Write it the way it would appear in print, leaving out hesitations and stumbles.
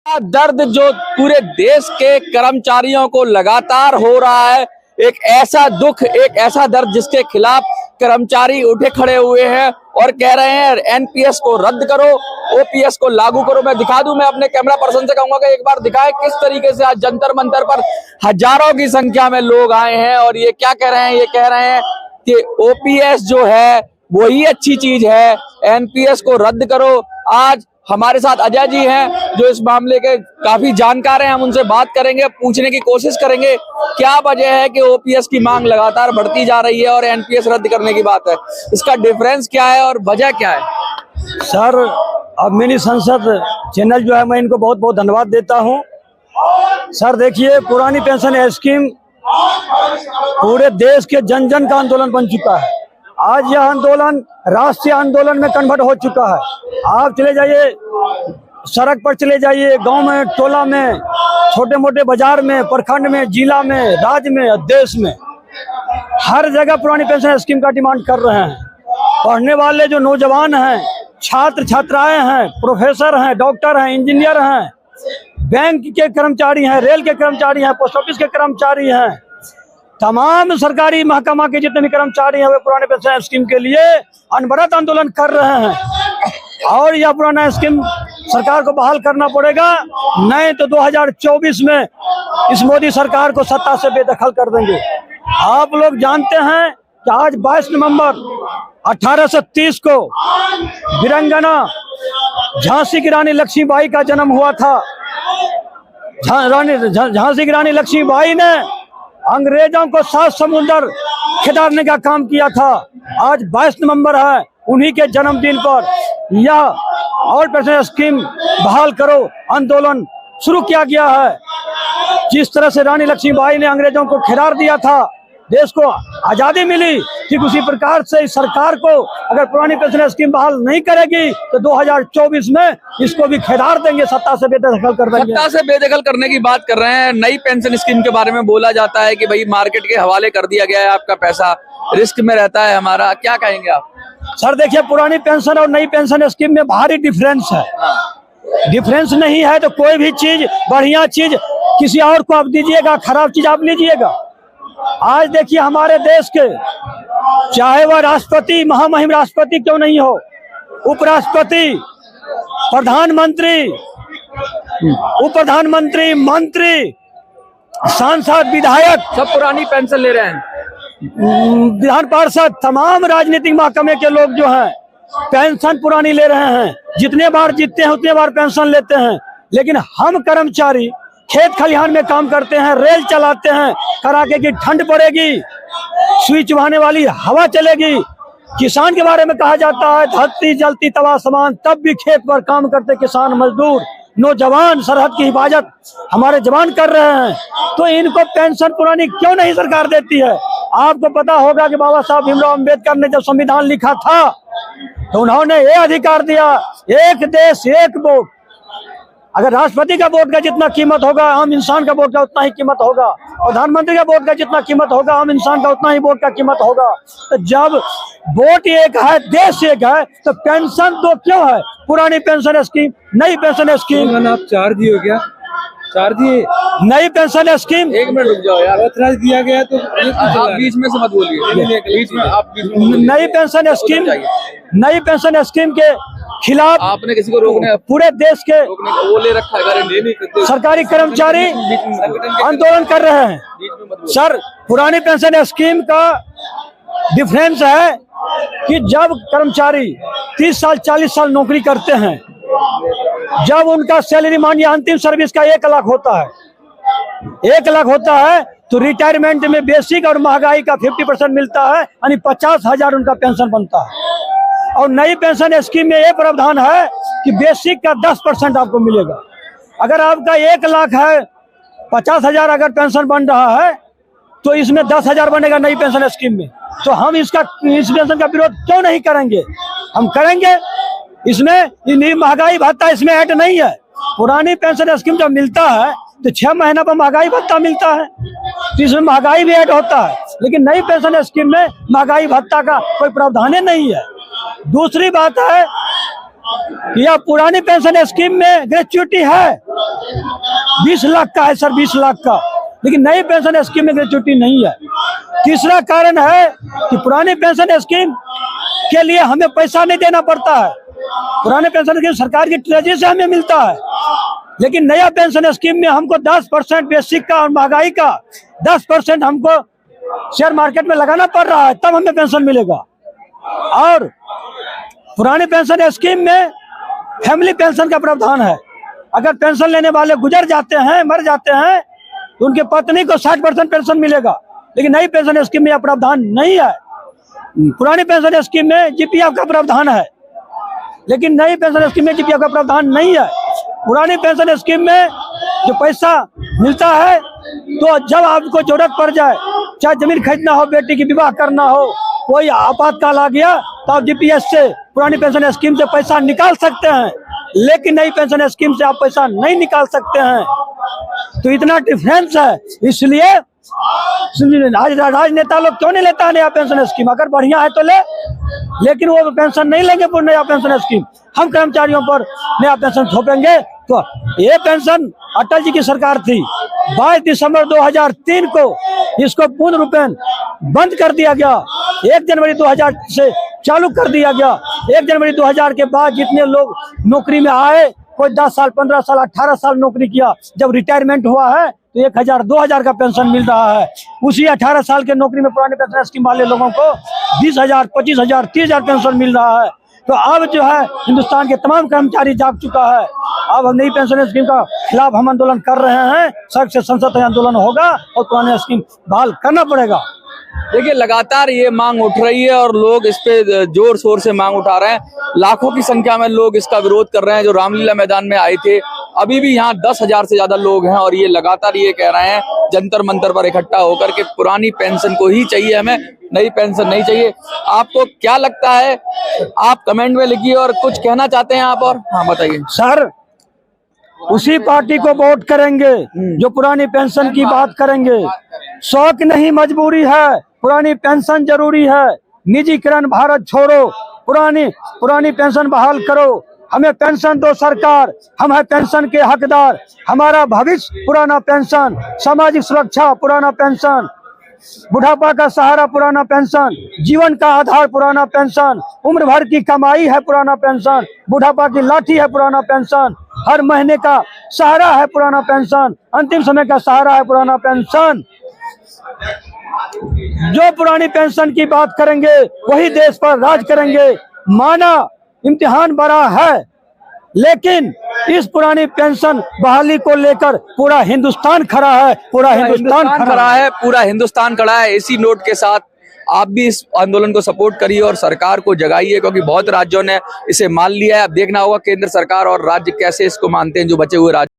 दर्द जो पूरे देश के कर्मचारियों को लगातार हो रहा है, एक ऐसा दुख, एक ऐसा दर्द जिसके खिलाफ कर्मचारी उठे खड़े हुए हैं और कह रहे हैं एनपीएस को रद्द करो, ओपीएस को लागू करो। मैं दिखा दूं, मैं अपने कैमरा पर्सन से कहूंगा कि एक बार दिखाए किस तरीके से आज जंतर मंतर पर हजारों की संख्या में लोग आए हैं और ये क्या कह रहे हैं, ये कह रहे हैं कि ओपीएस जो है वही अच्छी चीज है, एनपीएस को रद्द करो। आज हमारे साथ अजय जी हैं जो इस मामले के काफी जानकार हैं, हम उनसे बात करेंगे, पूछने की कोशिश करेंगे क्या वजह है कि ओपीएस की मांग लगातार बढ़ती जा रही है और एनपीएस रद्द करने की बात है, इसका डिफरेंस क्या है और वजह क्या है। सर, अब मिनी संसद चैनल जो है मैं इनको बहुत बहुत धन्यवाद देता हूं। सर देखिए, पुरानी पेंशन स्कीम पूरे देश के जन जन का आंदोलन बन चुका है। आज यह आंदोलन राष्ट्रीय आंदोलन में कन्वर्ट हो चुका है। आप चले जाइए, सड़क पर चले जाइए, गांव में, टोला में, छोटे मोटे बाजार में, प्रखंड में, जिला में, राज्य में, देश में, हर जगह पुरानी पेंशन स्कीम का डिमांड कर रहे हैं। पढ़ने वाले जो नौजवान हैं, छात्र छात्राएं हैं, प्रोफेसर हैं, डॉक्टर हैं, इंजीनियर हैं, बैंक के कर्मचारी हैं, रेल के कर्मचारी हैं, पोस्ट ऑफिस के कर्मचारी हैं, तमाम सरकारी महकमा के जितने भी कर्मचारी हैं वे पुराने पेंशन स्कीम के लिए अनवरत आंदोलन कर रहे हैं और यह पुराना स्कीम सरकार को बहाल करना पड़ेगा, नहीं तो 2024 में इस मोदी सरकार को सत्ता से बेदखल कर देंगे। आप लोग जानते हैं कि आज 22 नवंबर 1830 को वीरांगना झांसी की रानी लक्ष्मीबाई का जन्म हुआ था। झांसी की रानी लक्ष्मीबाई ने अंग्रेजों को 7 समुंदर खिदारने का काम किया था। आज 22 नवंबर है, उन्हीं के जन्मदिन पर यह ऑल पेंशन स्कीम बहाल करो आंदोलन शुरू किया गया है। जिस तरह से रानी लक्ष्मीबाई ने अंग्रेजों को खिदार दिया था, देश को आजादी मिली, ठीक उसी प्रकार से इस सरकार को अगर पुरानी पेंशन स्कीम बहाल नहीं करेगी तो 2024 में इसको भी खिदार देंगे, सत्ता से बेदखल कर देंगे। सत्ता से बेदखल करने की बात कर रहे हैं। नई पेंशन स्कीम के बारे में बोला जाता है कि भाई मार्केट के हवाले कर दिया गया है, आपका पैसा रिस्क में रहता है हमारा, क्या कहेंगे आप। सर देखिए, पुरानी पेंशन और नई पेंशन स्कीम में भारी डिफरेंस है। डिफरेंस नहीं है तो कोई भी चीज, बढ़िया चीज किसी और को आप दीजिएगा, खराब चीज आप लीजिएगा। आज देखिए, हमारे देश के चाहे वह राष्ट्रपति, महामहिम राष्ट्रपति क्यों नहीं हो, उपराष्ट्रपति, प्रधानमंत्री, उप प्रधानमंत्री, मंत्री, सांसद, विधायक सब पुरानी पेंशन ले रहे हैं। विधान पार्षद, तमाम राजनीतिक महकमे के लोग जो हैं पेंशन पुरानी ले रहे हैं। जितने बार जीतते हैं उतने बार पेंशन लेते हैं। लेकिन हम कर्मचारी खेत खलिहान में काम करते हैं, रेल चलाते हैं, कड़ाके की ठंड पड़ेगी, सुई चुभाने वाली हवा चलेगी। किसान के बारे में कहा जाता है धरती जलती तवा समान, तब भी खेत पर काम करते किसान मजदूर, नौजवान सरहद की हिफाजत हमारे जवान कर रहे हैं। तो इनको पेंशन पुरानी क्यों नहीं सरकार देती है। आपको पता होगा कि बाबा साहब भीमराव अम्बेडकर ने जब संविधान लिखा था तो उन्होंने ये अधिकार दिया, एक देश एक वोट। अगर राष्ट्रपति का वोट का जितना कीमत होगा, आम इंसान का वोट का उतना ही कीमत होगा। प्रधानमंत्री का वोट का जितना कीमत होगा, आम इंसान का उतना ही वोट का कीमत होगा। तो जब वोट एक है, देश एक है, तो पेंशन तो क्यों है। पुरानी पेंशन स्कीम, नई पेंशन स्कीम। आप चार दिए हो क्या? चार दिए। नई पेंशन स्कीम, एक मिनट रुक जाओ यार, ऑथराइज दिया गया तो आप बीच में से मत बोलिए, बीच में आप नई पेंशन स्कीम, नई पेंशन स्कीम के खिलाफ आपने किसी को रोकने पूरे देश के वो ले रखा है गारंटी। सरकारी कर्मचारी आंदोलन कर रहे हैं। सर, पुरानी पेंशन स्कीम का डिफरेंस है कि जब कर्मचारी 30 साल 40 साल नौकरी करते हैं, जब उनका सैलरी मानिए अंतिम सर्विस का 1 लाख होता है, 1 लाख होता है, तो रिटायरमेंट में बेसिक और महंगाई का 50% मिलता है, यानी 50,000 उनका पेंशन बनता है। और नई पेंशन स्कीम में ये प्रावधान है कि बेसिक का 10% आपको मिलेगा। अगर आपका 1 लाख है, 50,000 अगर पेंशन बन रहा है तो इसमें 10,000 बनेगा नई पेंशन स्कीम में। तो हम इस पेंशन का विरोध क्यों नहीं करेंगे, हम करेंगे। इसमें महंगाई भत्ता इसमें ऐड नहीं है। पुरानी पेंशन स्कीम जब मिलता है तो 6 महीना पर महंगाई भत्ता मिलता है, तो इसमें महंगाई भी ऐड होता है। लेकिन नई पेंशन स्कीम में महंगाई भत्ता का कोई प्रावधान नहीं है। दूसरी बात है कि यह पुरानी पेंशन स्कीम में ग्रेच्युटी है, 20 लाख का है सर, 20 लाख का, लेकिन नई पेंशन स्कीम में ग्रेच्युटी नहीं है। तीसरा कारण है कि पुरानी पेंशन स्कीम के लिए हमें पैसा नहीं देना पड़ता है, पुराने पेंशन स्कीम सरकार की ट्रेजरी से हमें मिलता है, लेकिन नया पेंशन स्कीम में हमको 10% बेसिक का और महंगाई का 10% हमको शेयर मार्केट में लगाना पड़ रहा है, तब हमें पेंशन मिलेगा। और पुरानी पेंशन स्कीम में फैमिली पेंशन का प्रावधान है, अगर पेंशन लेने वाले गुजर जाते हैं, मर जाते हैं, तो उनके पत्नी को 60% पेंशन मिलेगा, लेकिन नई पेंशन स्कीम में यह प्रावधान नहीं है। पुरानी पेंशन स्कीम में जीपीएफ का प्रावधान है, लेकिन नई पेंशन स्कीम में जीपीएफ का प्रावधान नहीं है। पुरानी पेंशन स्कीम में जो पैसा मिलता है, तो जब आपको जरूरत पड़ जाए, चाहे जमीन खरीदना हो, बेटी की विवाह करना हो, कोई आपातकाल आ गया, तो आप जीपीएफ से, पुरानी पेंशन स्कीम से पैसा निकाल सकते हैं, लेकिन नई पेंशन स्कीम से आप पैसा नहीं निकाल सकते हैं। तो इतना डिफरेंस है, इसलिए आज राजनेता लोग क्यों नहीं लेता है नया पेंशन स्कीम? अगर बढ़िया है तो ले, लेकिन वो पेंशन नहीं लेंगे पर नया पेंशन स्कीम। हम कर्मचारियों पर नया पेंशन थोपेंगे। तो ये पेंशन अटल जी की सरकार थी, 22 दिसंबर 2003 को इसको पूर्ण रूपेण बंद कर दिया गया, 1 जनवरी 2000 से चालू कर दिया गया। 1 जनवरी 2000 के बाद जितने लोग नौकरी में आए, कोई 10 साल, 15 साल, 18 साल नौकरी किया, जब रिटायरमेंट हुआ है तो 1000, 2000 का पेंशन मिल रहा है। उसी 18 साल के नौकरी में पुराने पेंशन स्कीम वाले लोगों को 20,000, 25,000, 30,000 पेंशन मिल रहा है। तो अब जो है हिंदुस्तान के तमाम कर्मचारी जाग चुका है। अब हम नई पेंशन स्कीम का खिलाफ हम आंदोलन कर रहे हैं, सड़क से संसद तक आंदोलन होगा और पुराने स्कीम बहाल करना पड़ेगा। देखिए, लगातार ये मांग उठ रही है और लोग इस पे जोर शोर से मांग उठा रहे हैं। लाखों की संख्या में लोग इसका विरोध कर रहे हैं। जो रामलीला मैदान में आए थे, अभी भी यहाँ 10,000 से ज्यादा लोग हैं और ये लगातार ये कह रहे हैं जंतर मंतर पर इकट्ठा होकर के पुरानी पेंशन को ही चाहिए, हमें नई पेंशन नहीं चाहिए। आपको क्या लगता है? आप कमेंट में लिखिए। और कुछ कहना चाहते हैं आप? और हाँ बताइए सर, उसी पार्टी को वोट करेंगे जो पुरानी पेंशन की बात करेंगे। शौक नहीं, मजबूरी है, पुरानी पेंशन जरूरी है। निजीकरण भारत छोड़ो, पुरानी पेंशन बहाल करो। हमें पेंशन दो सरकार, हम है पेंशन के हकदार। हमारा भविष्य पुराना पेंशन, सामाजिक सुरक्षा पुराना पेंशन, बुढ़ापा का सहारा पुराना पेंशन, जीवन का आधार पुराना पेंशन, उम्र भर की कमाई है पुराना पेंशन, बुढ़ापा की लाठी है पुराना पेंशन, हर महीने का सहारा है पुराना पेंशन, अंतिम समय का सहारा है पुराना पेंशन। जो पुरानी पेंशन की बात करेंगे वही देश पर राज करेंगे। माना इम्तिहान बड़ा है, लेकिन इस पुरानी पेंशन बहाली को लेकर पूरा हिंदुस्तान खड़ा है, पूरा हिंदुस्तान खड़ा है, पूरा हिंदुस्तान खड़ा है। इसी नोट के साथ आप भी इस आंदोलन को सपोर्ट करिए और सरकार को जगाइए, क्योंकि बहुत राज्यों ने इसे मान लिया है। अब देखना होगा केंद्र सरकार और राज्य कैसे इसको मानते हैं, जो बचे हुए राज्य।